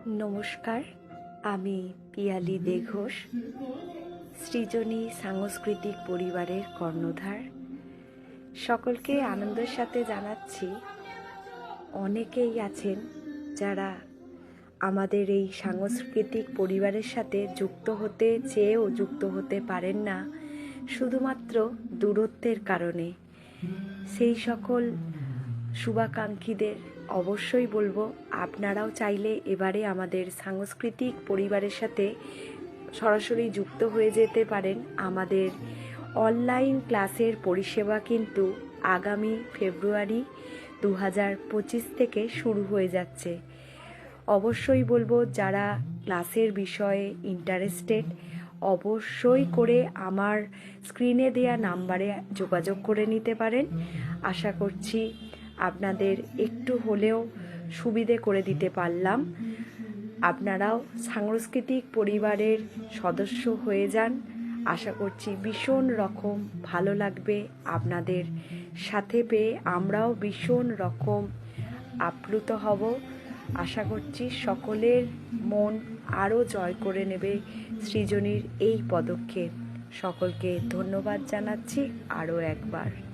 নমস্কার, আমি পিয়ালি দে ঘোষ, সৃজনী সাংস্কৃতিক পরিবারের কর্ণধার। সকলকে আনন্দের সাথে জানাচ্ছি, অনেকেই আছেন যারা আমাদের এই সাংস্কৃতিক পরিবারের সাথে যুক্ত হতে চেয়েও যুক্ত হতে পারেন না, শুধুমাত্র দূরত্বের কারণে। সেই সকল শুভাকাঙ্ক্ষীদের অবশ্যই বলবো, আপনারাও চাইলে এবারে আমাদের সাংস্কৃতিক পরিবারের সাথে সরাসরি যুক্ত হয়ে যেতে পারেন। আমাদের অনলাইন ক্লাসের পরিষেবা কিন্তু আগামী ফেব্রুয়ারি 2025 থেকে শুরু হয়ে যাচ্ছে। অবশ্যই বলবো, যারা ক্লাসের বিষয়ে ইন্টারেস্টেড অবশ্যই করে আমার স্ক্রিনে দেয়া নাম্বারে যোগাযোগ করে নিতে পারেন। আশা করছি আপনাদের একটু হলেও সুবিধে করে দিতে পারলাম। আপনারাও সাংস্কৃতিক পরিবারের সদস্য হয়ে যান। আশা করছি ভীষণ রকম ভালো লাগবে আপনাদের সাথে পেয়ে। আমরাও ভীষণ রকম আপ্লুত হব। আশা করছি সকলের মন আরও জয় করে নেবে সৃজনীর এই পদক্ষেপ। সকলকে ধন্যবাদ জানাচ্ছি আরও একবার।